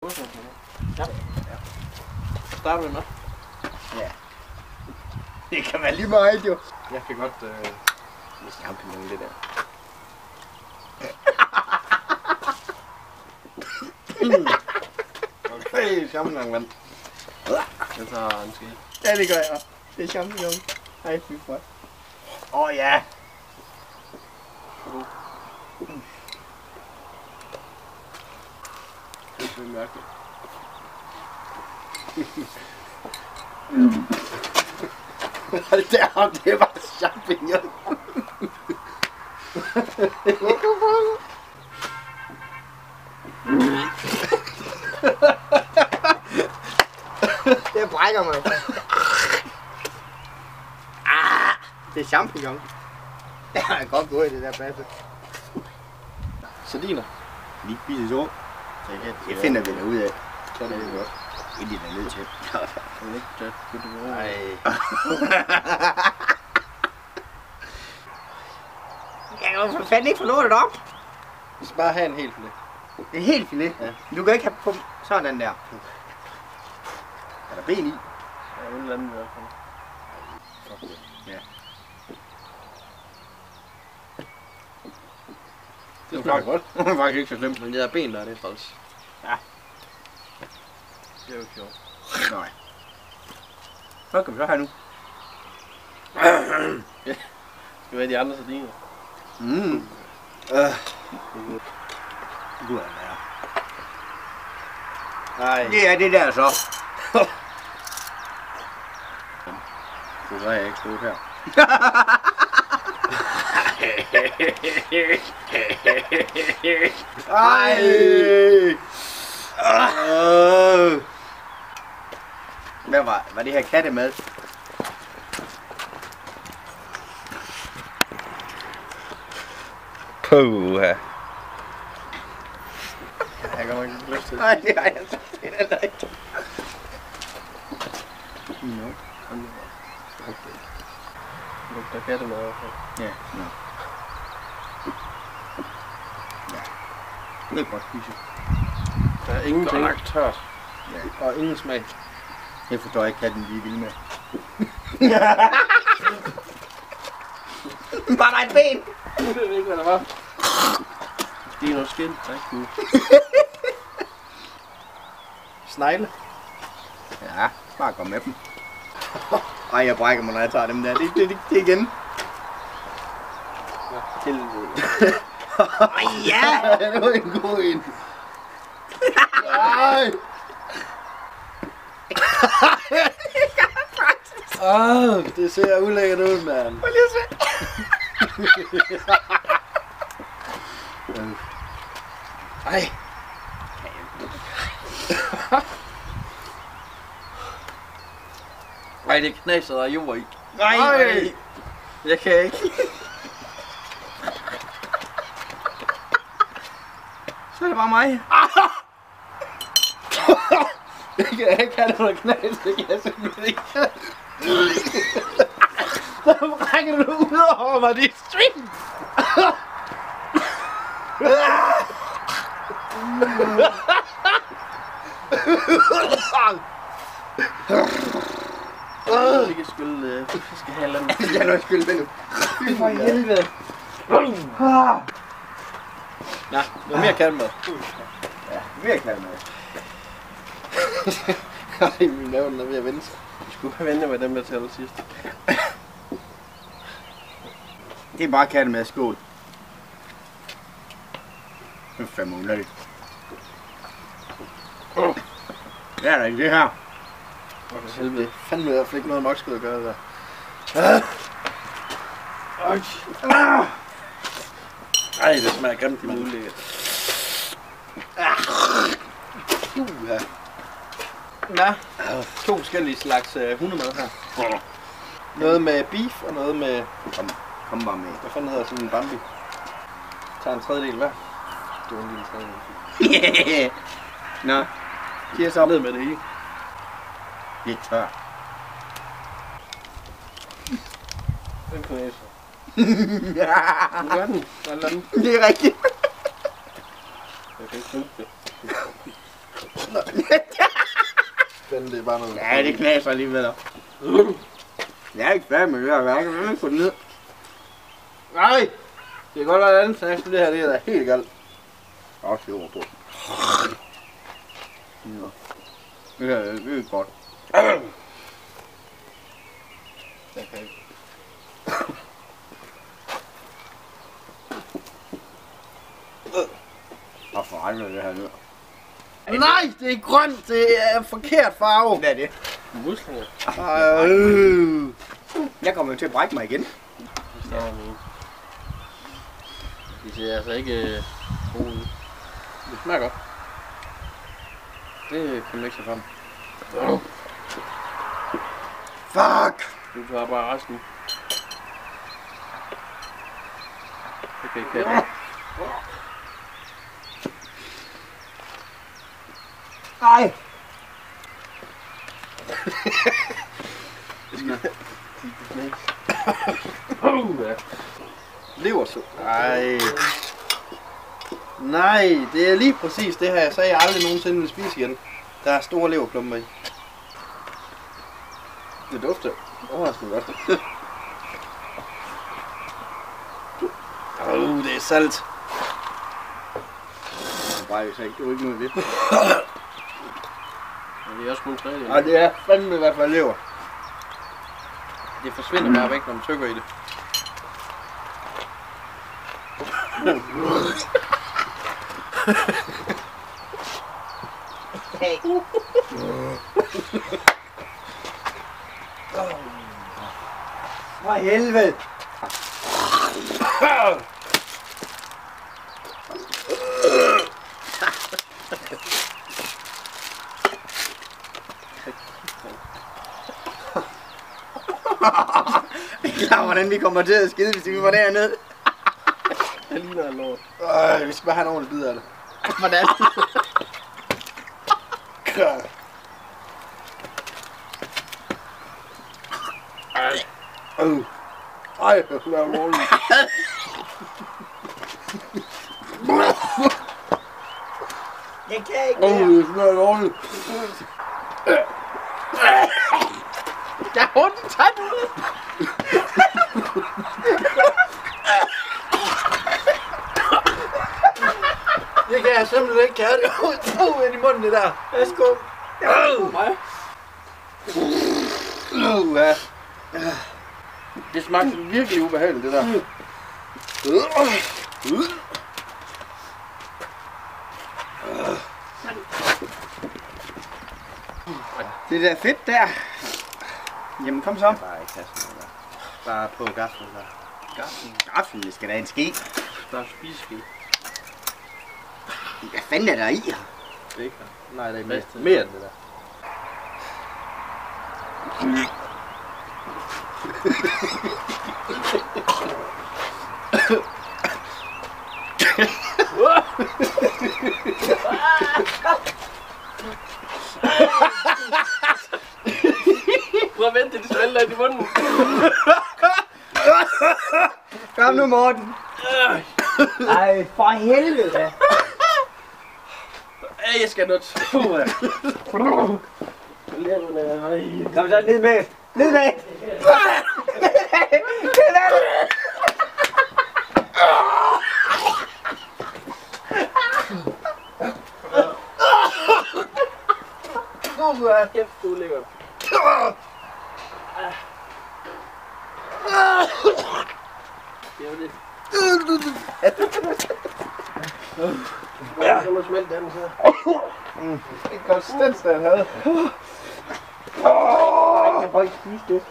Ja. Starter vi med? Ja. Det kan være lige meget jo. Jeg kan godt champignon det der. Okay, champignon vand. Jeg tager en skid. Ja, det gør jeg. Det er champignon. Ej, fy for. Åh ja. Det er mærkeligt. Det var champignon. Det brækker mig. Det er champignon. Det er godt gået i det der basse. Sardiner. Lige spise så. Det finder vi da ud af. Så er det godt. Det er de da nødt til. Det er ikke tæt. Nej. Jeg kan jo for fanden ikke få lortet op. Vi skal bare have en hel filet. Det er helt filet. Ja. Du kan ikke have på sådan der. Er der ben i? Ja, en eller anden i hvert fald. Ja. Det smager godt. Det er faktisk ikke så slemt. Men det der ben der, det er træls. Ja. Det er jo ikke sjovt. Nej. Hvad kan vi så have nu? Skal vi have de andre sardiner? Gud er det. Nej. Det er det der så. Så er jeg ikke stået her. Ej! Hvad var det her kattemad? Puha. Jeg kan nok ikke lyst til det. Nej, det har jeg så heller ikke. Nå. Okay. Lugter kattemad i hvert fald. Ja, nå. Ja. Det er godt spise. Der er ingenting tørt. Ja. Og ingen smag. Jeg forstår ikke katten lige vil med. Var der et ben? Jeg ved ikke, hvad der var. Det er noget skind. Tak, Gud. Snegle. Ja, bare gå med dem. Ej, jeg brækker mig, når jeg tager dem der. Det igen. Helvede. Ej, ja! Det var en god en. Ej! Det ser ulækkert ud, mand. Prøv lige at se. Ej. Ej, det knaser, der er jord i. Nej! Jeg kan ikke. Så er det bare mig. Jeg kan ikke have noget knas, det kan jeg simpelthen ikke. Så brækker du ud over mig, det er stream. Vi kan skylle, vi skal have lidt. Jeg skal nok skylde med nu. Fy for helvede. Nå, noget mere kattemad. Ja, mere kan med. Ej, min mave er ved at vende sig. Vi skulle have ventet med dem, der tæller sidst. Det er bare katten med skål. Det er fandme ulækkert. Det er da ikke det her. For helvede. Fandme i hvert fald ikke noget mokskød at gøre det der. Ej, det smager grimt, det er ulækkert. Ja. Ja, 2 forskellige slags hundemad her. Noget med beef og noget med... Kom bare med. Hvad fanden hedder sådan en bambi? Tager en tredjedel hver. Det var en lille tredjedel. Yeah. Nå. Cheers op. Ned med det hele. Lidt tør. Den på næse. Ja. Nu gør den. Eller den. Det er rigtigt. Jeg kan ikke huske det. Nå. Spændende, det er bare noget. Ja, det knaser alligevel. Jeg er ikke færdig med det her værk, jeg vil ikke få det ned. Nej! Det kan godt være et andet snacks, det her, det er da helt galt. Også det ord på. Ja. Det er godt. Jeg kan ikke. Og forandrer det her nu. Nej, det er grønt, det er forkert farve. Hvad er det? Muslinger. Jeg kommer jo til at brække mig igen. De ser altså ikke gode ud. Det smager godt. Det kan man ikke se frem. Fuck! Du tager bare resten. Okay, kan Nej! Leversuppe. Nej. Nej, det er lige præcis det her, jeg sagde, jeg aldrig nogensinde vil spise igen. Der er store leverklumper i. Det dufter overraskende godt. Det er salt. Bare hvis jeg ikke, det er ikke noget ved. Men det er også kun tredje. Og det er fandme i hvert fald lever. Det forsvinder bare væk, når man tykker i det. For helvede! Det er klart, hvordan vi kommer til at skide, hvis vi var dernede. Det ligner en lort. Vi skal bare have en ordentlig bid af det. Hvordan? Ej, det smager roligt. Jeg kan ikke Det smager roligt. Jeg har ondt i tanden. Det kan jeg simpelthen ikke have det ind i munden, det der. Værsgo. Mig. Det smagte virkelig ubehageligt, det der. Det der fedt der. Jamen kom så. Bare ikke have sådan noget der. Bare på gaflen der. Gaflen, det skal da en ske. Der er spiseske. Hvad fanden er der i? Det er ikke der. Nej, det er mere end det der. Prøv at vente, det smelter ind i munden. Kom nu, Morten. Ej, for helvede. Jeg skal noget. Kom så ned med. Ned med. Kæft, du er lækker. Det er det. Ja, så må smelte den så. En konsistens, der han havde. Jeg kan ikke spise det.